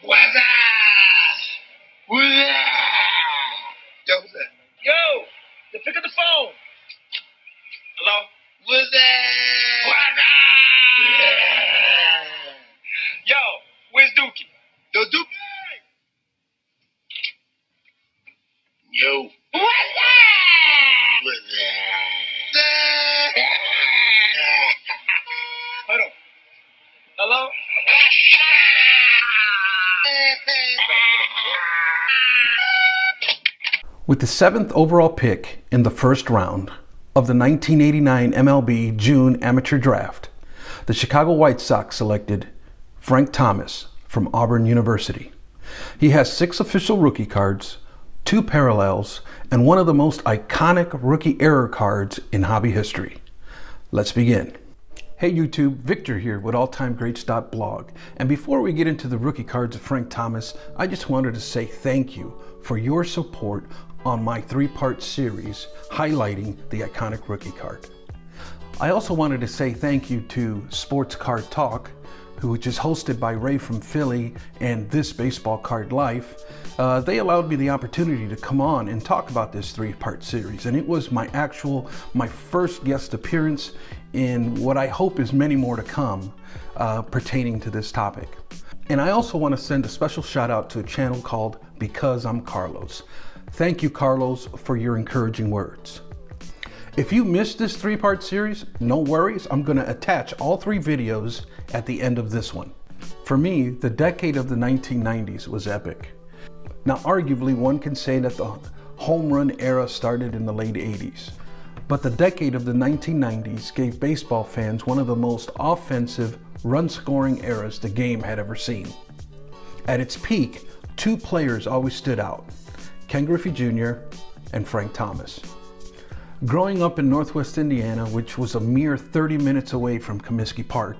What's up? What's up? Yo, what's that? Yo, you pick up the phone. Hello? What's that? What's up? Yo, where's Dookie? Yo, Duke. Yo. What's up? What's up? Hold on. Hello? With the 7th overall pick in the first round of the 1989 MLB June Amateur Draft, the Chicago White Sox selected Frank Thomas from Auburn University. He has 6 official rookie cards, 2 parallels, and one of the most iconic rookie error cards in hobby history. Let's begin. Hey YouTube, Victor here with AllTimeGreats.blog. And before we get into the rookie cards of Frank Thomas, I just wanted to say thank you for your support on my 3-part series highlighting the iconic rookie card. I also wanted to say thank you to Sports Card Talk, which is hosted by Ray from Philly and This Baseball Card Life. They allowed me the opportunity to come on and talk about this 3-part series, and it was my first guest appearance in what I hope is many more to come pertaining to this topic. And I also want to send a special shout out to a channel called Because I'm Carlos. Thank you, Carlos, for your encouraging words. If you missed this 3-part series, no worries. I'm going to attach all 3 videos at the end of this one. For me, the decade of the 1990s was epic. Now, arguably, one can say that the home run era started in the late 80s. But the decade of the 1990s gave baseball fans one of the most offensive, run-scoring eras the game had ever seen. At its peak, 2 players always stood out: Ken Griffey Jr. and Frank Thomas. Growing up in Northwest Indiana, which was a mere 30 minutes away from Comiskey Park,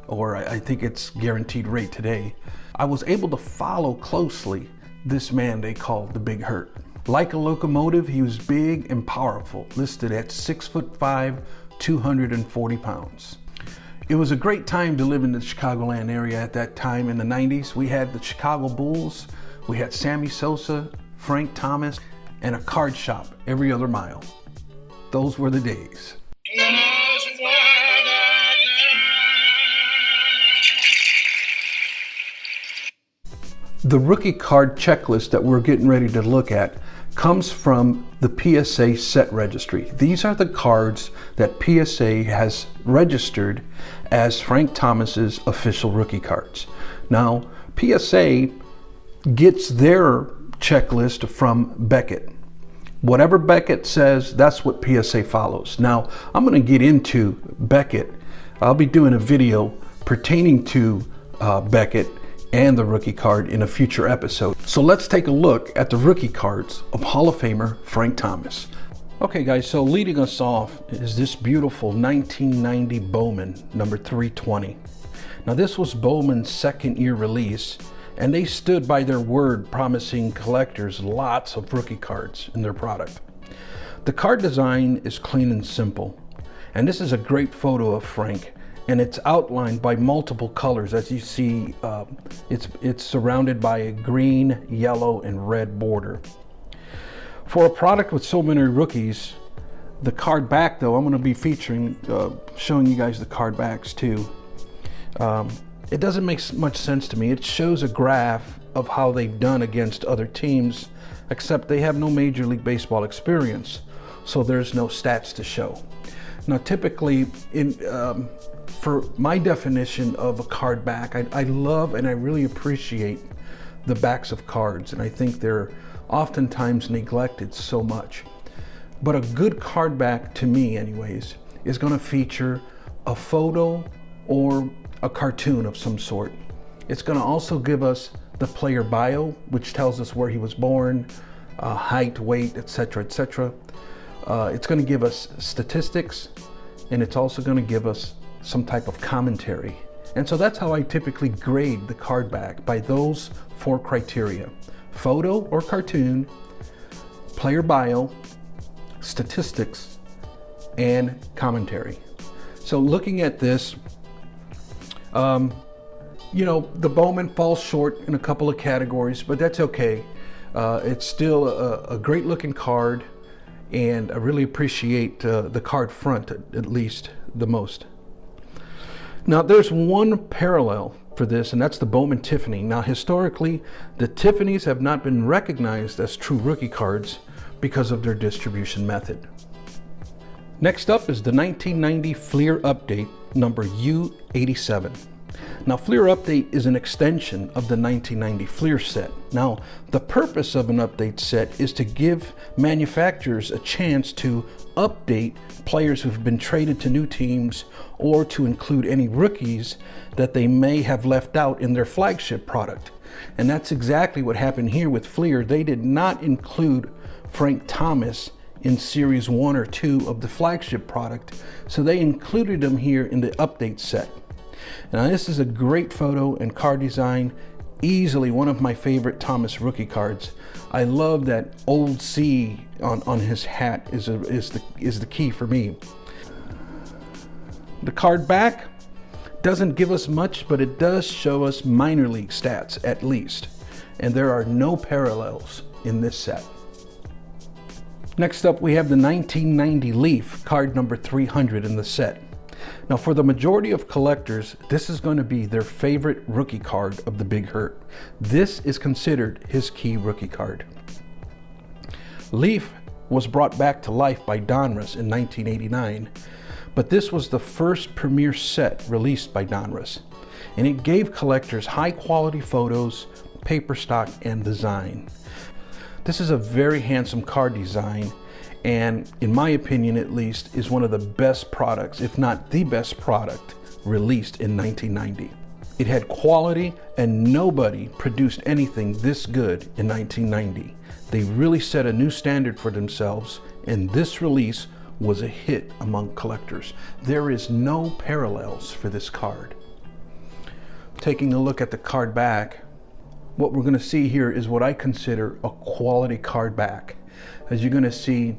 or I think it's guaranteed rate today, I was able to follow closely this man they called the Big Hurt. Like a locomotive, he was big and powerful, listed at 6'5", 240 pounds. It was a great time to live in the Chicagoland area at that time in the 90s. We had the Chicago Bulls, we had Sammy Sosa, Frank Thomas, and a card shop every other mile. Those were the days. The rookie card checklist that we're getting ready to look at comes from the PSA set registry. These are the cards that PSA has registered as Frank Thomas's official rookie cards. Now, PSA gets their checklist from Beckett. Whatever Beckett says, that's what PSA follows. Now, I'm going to get into Beckett. I'll be doing a video pertaining to Beckett and the rookie card in a future episode. So let's take a look at the rookie cards of Hall of Famer Frank Thomas. Okay guys, so leading us off is this beautiful 1990 Bowman number 320. Now this was Bowman's 2nd year release, and they stood by their word, promising collectors lots of rookie cards in their product. The card design is clean and simple, and this is a great photo of Frank, and it's outlined by multiple colors. As you see, it's surrounded by a green, yellow, and red border. For a product with so many rookies, the card back though, I'm going to be featuring, showing you guys the card backs too. It doesn't make much sense to me. It shows a graph of how they've done against other teams, except they have no Major League Baseball experience, so there's no stats to show. Now typically, for my definition of a card back, I love and I really appreciate the backs of cards, and I think they're oftentimes neglected so much. But a good card back, to me anyways, is going to feature a photo or a cartoon of some sort. It's going to also give us the player bio, which tells us where he was born, height, weight, etc., etc. It's going to give us statistics, and it's also going to give us some type of commentary. And so that's how I typically grade the card back, by those 4 criteria: photo or cartoon, player bio, statistics, and commentary. So looking at this, You know, the Bowman falls short in a couple of categories, but that's okay. It's still a great looking card, and I really appreciate the card front at least the most. Now there's one parallel for this, and that's the Bowman Tiffany. Now historically, the Tiffany's have not been recognized as true rookie cards because of their distribution method. Next up is the 1990 Fleer Update number U87. Now Fleer Update is an extension of the 1990 Fleer set. Now the purpose of an update set is to give manufacturers a chance to update players who've been traded to new teams, or to include any rookies that they may have left out in their flagship product. And that's exactly what happened here with Fleer. They did not include Frank Thomas in series 1 or 2 of the flagship product, so they included him here in the update set. Now this is a great photo and card design, easily one of my favorite Thomas rookie cards. I love that old C on his hat is the key for me. The card back doesn't give us much, but it does show us minor league stats at least, and there are no parallels in this set. Next up we have the 1990 Leaf, card number 300 in the set. Now for the majority of collectors, this is going to be their favorite rookie card of the Big Hurt. This is considered his key rookie card. Leaf was brought back to life by Donruss in 1989, but this was the first premier set released by Donruss, and it gave collectors high quality photos, paper stock, and design. This is a very handsome card design, and in my opinion at least, is one of the best products, if not the best product, released in 1990. It had quality, and nobody produced anything this good in 1990. They really set a new standard for themselves, and this release was a hit among collectors. There is no parallels for this card. Taking a look at the card back, what we're going to see here is what I consider a quality card back. As you're going to see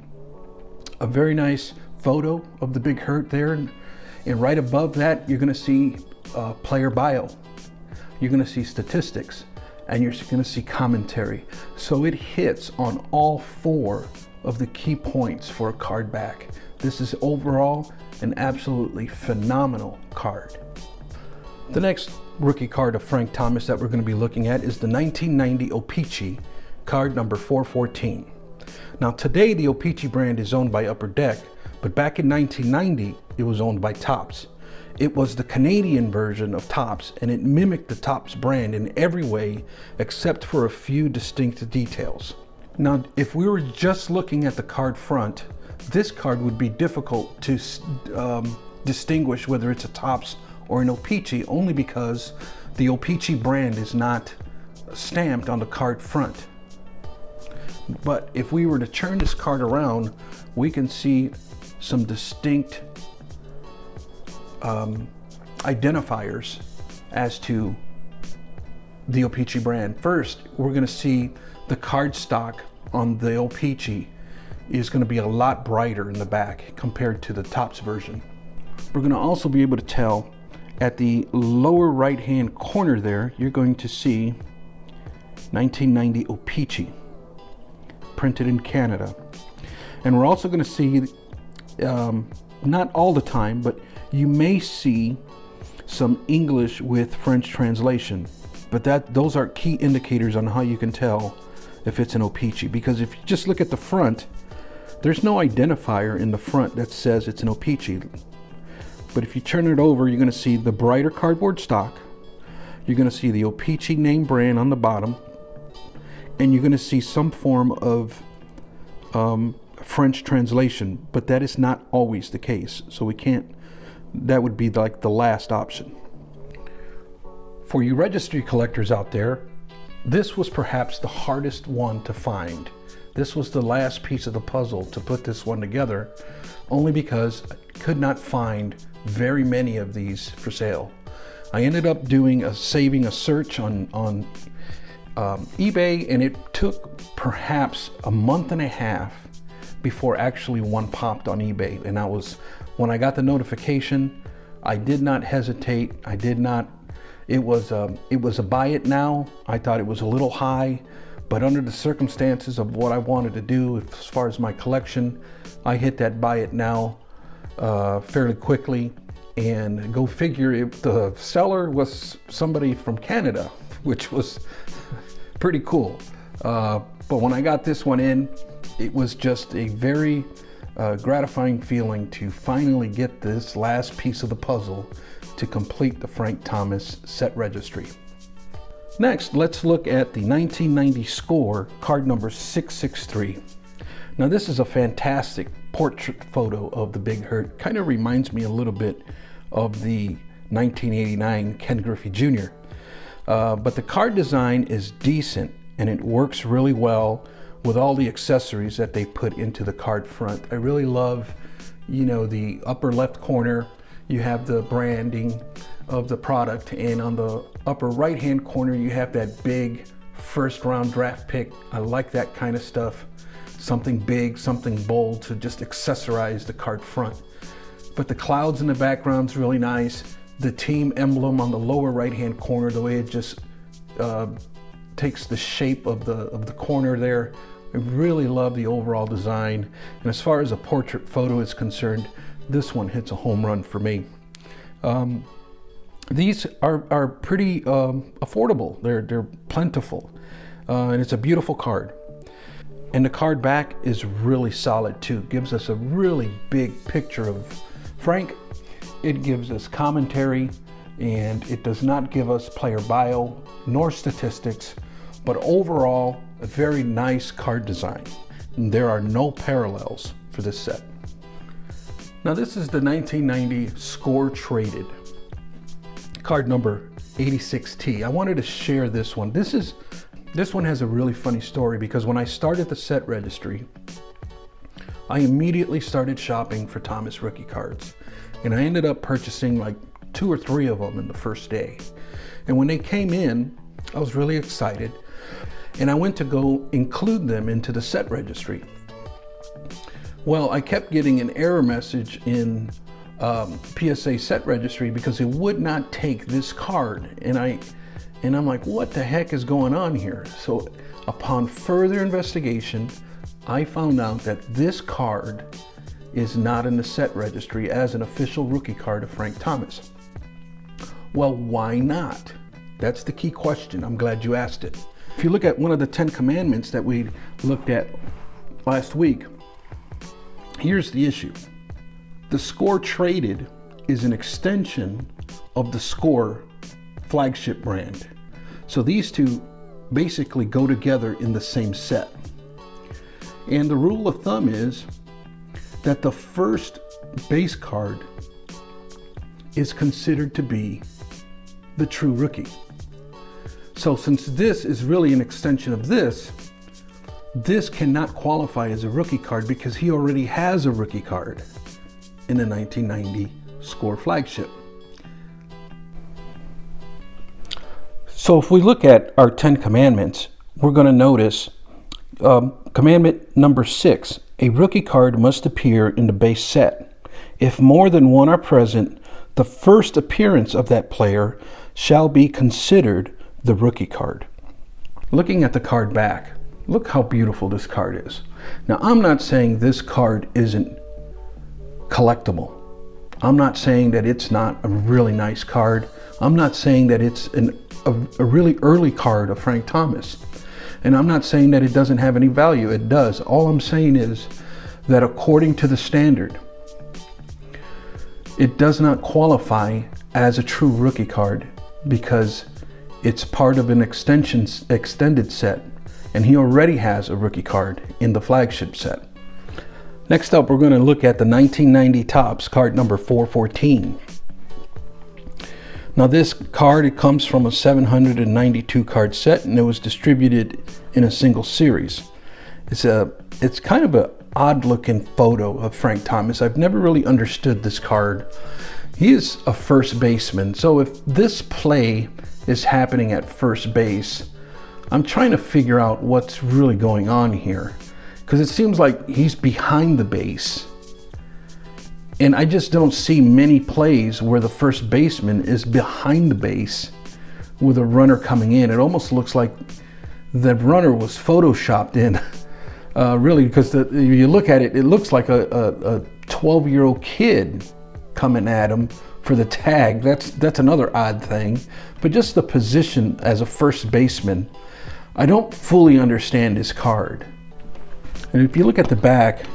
a very nice photo of the Big Hurt there, and right above that you're going to see player bio, you're going to see statistics, and you're going to see commentary. So it hits on all 4 of the key points for a card back. This is overall an absolutely phenomenal card. The next rookie card of Frank Thomas that we're going to be looking at is the 1990 O-Pee-Chee, card number 414. Now today the O-Pee-Chee brand is owned by Upper Deck, but back in 1990 it was owned by Topps. It was the Canadian version of Topps, and it mimicked the Topps brand in every way except for a few distinct details. Now if we were just looking at the card front, this card would be difficult to distinguish whether it's a Topps or an O-Pee-Chee, only because the O-Pee-Chee brand is not stamped on the card front. But if we were to turn this card around, we can see some distinct identifiers as to the O-Pee-Chee brand. First, we're going to see the card stock on the O-Pee-Chee is going to be a lot brighter in the back compared to the Topps version. We're going to also be able to tell at the lower right hand corner there, you're going to see 1990 O-Pee-Chee printed in Canada. And we're also going to see, not all the time, but you may see some English with French translation, but those are key indicators on how you can tell if it's an O-Pee-Chee, because if you just look at the front, there's no identifier in the front that says it's an O-Pee-Chee. But if you turn it over, you're going to see the brighter cardboard stock, you're going to see the O-Pee-Chee name brand on the bottom, and you're going to see some form of French translation, but that is not always the case, so we can't, that would be like the last option. For you registry collectors out there, this was perhaps the hardest one to find. This was the last piece of the puzzle to put this one together, only because I could not find very many of these for sale. I ended up saving a search on eBay, and it took perhaps a month and a half before actually one popped on eBay. And when I got the notification, I did not hesitate. I did not It was a buy it now. I thought it was a little high, but under the circumstances of what I wanted to do as far as my collection, I hit that buy it now fairly quickly. And go figure, if the seller was somebody from Canada, which was pretty cool. But when I got this one in, it was just a very gratifying feeling to finally get this last piece of the puzzle to complete the Frank Thomas set registry. Next, let's look at the 1990 score, card number 663. Now this is a fantastic portrait photo of the Big Hurt. Kind of reminds me a little bit of the 1989 Ken Griffey Jr. But the card design is decent and it works really well with all the accessories that they put into the card front. I really love, you know, the upper left corner, you have the branding of the product, and on the upper right hand corner you have that big first round draft pick. I like that kind of stuff. Something big, something bold to just accessorize the card front. But the clouds in the background's really nice. The team emblem on the lower right hand corner, the way it just takes the shape of the corner there. I really love the overall design. And as far as a portrait photo is concerned, this one hits a home run for me. These are pretty affordable. They're plentiful. And it's a beautiful card. And the card back is really solid too. Gives us a really big picture of Frank. It gives us commentary, and it does not give us player bio nor statistics, but overall a very nice card design. And there are no parallels for this set. Now this is the 1990 score traded, card number 86T. I wanted to share this one. This one has a really funny story, because when I started the set registry, I immediately started shopping for Thomas rookie cards, and I ended up purchasing like 2 or 3 of them in the first day. And when they came in, I was really excited, and I went to go include them into the set registry. Well, I kept getting an error message in PSA set registry because it would not take this card, and I'm like, what the heck is going on here? So upon further investigation, I found out that this card is not in the set registry as an official rookie card of Frank Thomas. Well, why not? That's the key question. I'm glad you asked it. If you look at one of the 10 commandments that we looked at last week, here's the issue. The score traded is an extension of the score flagship brand. So these two basically go together in the same set. And the rule of thumb is that the first base card is considered to be the true rookie. So since this is really an extension of this cannot qualify as a rookie card because he already has a rookie card in the 1990 score flagship. So if we look at our 10 commandments, we're going to notice commandment number 6, a rookie card must appear in the base set. If more than one are present, the first appearance of that player shall be considered the rookie card. Looking at the card back, look how beautiful this card is. Now, I'm not saying this card isn't collectible. I'm not saying that it's not a really nice card. I'm not saying that it's a really early card of Frank Thomas. And I'm not saying that it doesn't have any value. It does. All I'm saying is that according to the standard, it does not qualify as a true rookie card because it's part of an extended set, and he already has a rookie card in the flagship set. Next up, we're going to look at the 1990 Topps card number 414. Now this card, it comes from a 792 card set, and it was distributed in a single series. It's kind of an odd looking photo of Frank Thomas. I've never really understood this card. He is a first baseman, so if this play is happening at first base, I'm trying to figure out what's really going on here, because it seems like he's behind the base. And I just don't see many plays where the first baseman is behind the base with a runner coming in. It almost looks like the runner was photoshopped in, really, because if you look at it, it looks like a 12-year-old kid coming at him for the tag. That's another odd thing. But just the position as a first baseman, I don't fully understand this card. And if you look at the back,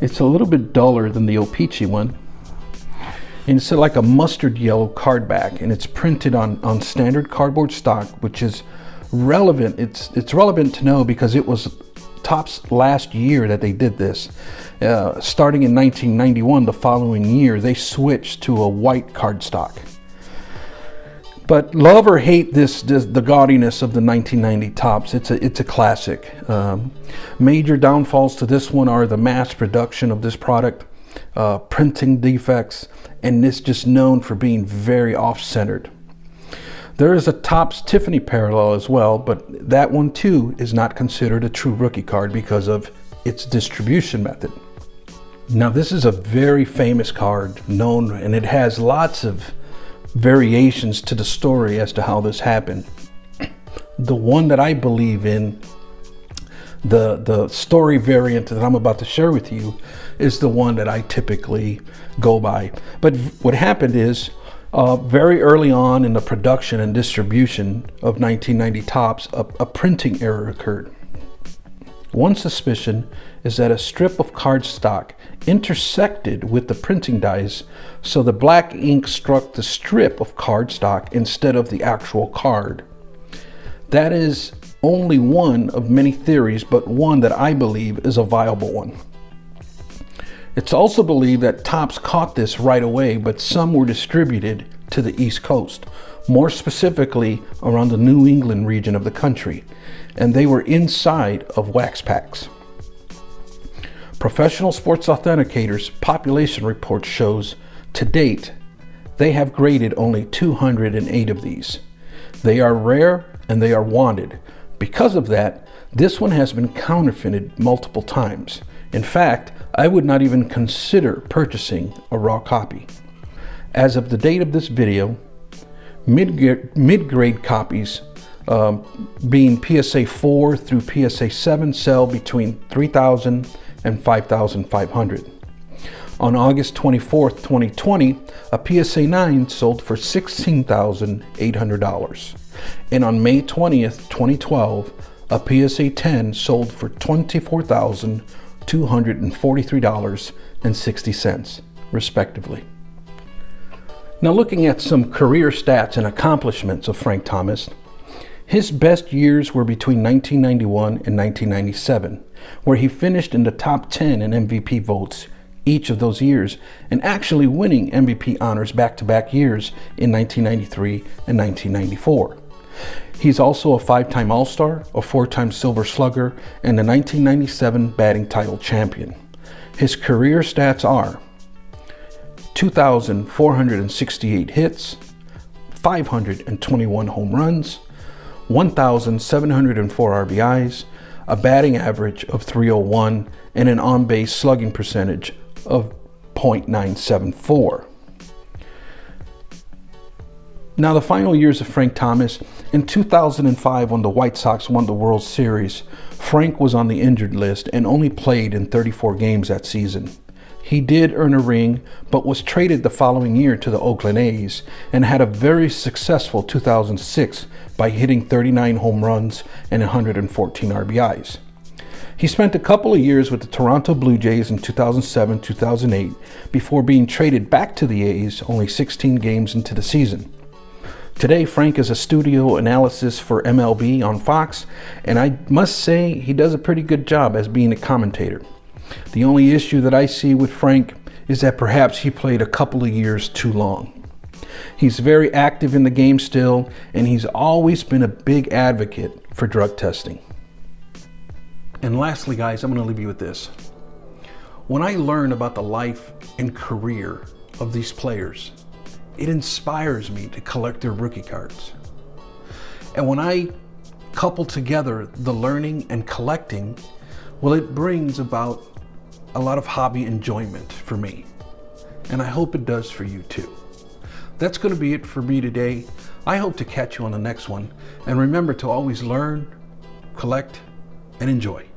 it's a little bit duller than the O-Pee-Chee one. And it's like a mustard yellow card back, and it's printed on standard cardboard stock, which is relevant. It's relevant to know because it was Topps last year that they did this. Starting in 1991, the following year, they switched to a white cardstock. But love or hate the gaudiness of the 1990 Topps. It's a classic. Major downfalls to this one are the mass production of this product, printing defects, and this just known for being very off-centered. There is a Topps Tiffany parallel as well, but that one too is not considered a true rookie card because of its distribution method. Now this is a very famous card, known, and it has lots of variations to the story as to how this happened. The one that I believe in, the story variant that I'm about to share with you, is the one that I typically go by. But what happened is, very early on in the production and distribution of 1990 Topps, a printing error occurred. One suspicion is that a strip of cardstock intersected with the printing dies, so the black ink struck the strip of cardstock instead of the actual card. That is only one of many theories, but one that I believe is a viable one. It's also believed that Topps caught this right away, but some were distributed to the East Coast, more specifically around the New England region of the country, and they were inside of wax packs. Professional Sports Authenticators population report shows to date they have graded only 208 of these. They are rare and they are wanted. Because of that, this one has been counterfeited multiple times. In fact, I would not even consider purchasing a raw copy. As of the date of this video, mid-grade copies, being PSA 4 through PSA 7, sell between $3,000 and $5,500. On August 24th, 2020, a PSA 9 sold for $16,800. And on May 20th, 2012, a PSA 10 sold for $24,243.60, respectively. Now, looking at some career stats and accomplishments of Frank Thomas, his best years were between 1991 and 1997, where he finished in the top 10 in MVP votes each of those years, and actually winning MVP honors back-to-back years in 1993 and 1994. He's also a 5-time All-Star, a 4-time Silver Slugger, and a 1997 batting title champion. His career stats are 2,468 hits, 521 home runs, 1,704 RBIs, a batting average of .301, and an on-base slugging percentage of .974. Now, the final years of Frank Thomas, in 2005 when the White Sox won the World Series, Frank was on the injured list and only played in 34 games that season. He did earn a ring, but was traded the following year to the Oakland A's and had a very successful 2006 by hitting 39 home runs and 114 RBIs. He spent a couple of years with the Toronto Blue Jays in 2007-2008 before being traded back to the A's only 16 games into the season. Today, Frank is a studio analysis for MLB on Fox, and I must say he does a pretty good job as being a commentator. The only issue that I see with Frank is that perhaps he played a couple of years too long. He's very active in the game still, and he's always been a big advocate for drug testing. And lastly, guys, I'm going to leave you with this. When I learn about the life and career of these players, it inspires me to collect their rookie cards. And when I couple together the learning and collecting, well, it brings about a lot of hobby enjoyment for me. And I hope it does for you too. That's going to be it for me today. I hope to catch you on the next one. And remember to always learn, collect, and enjoy.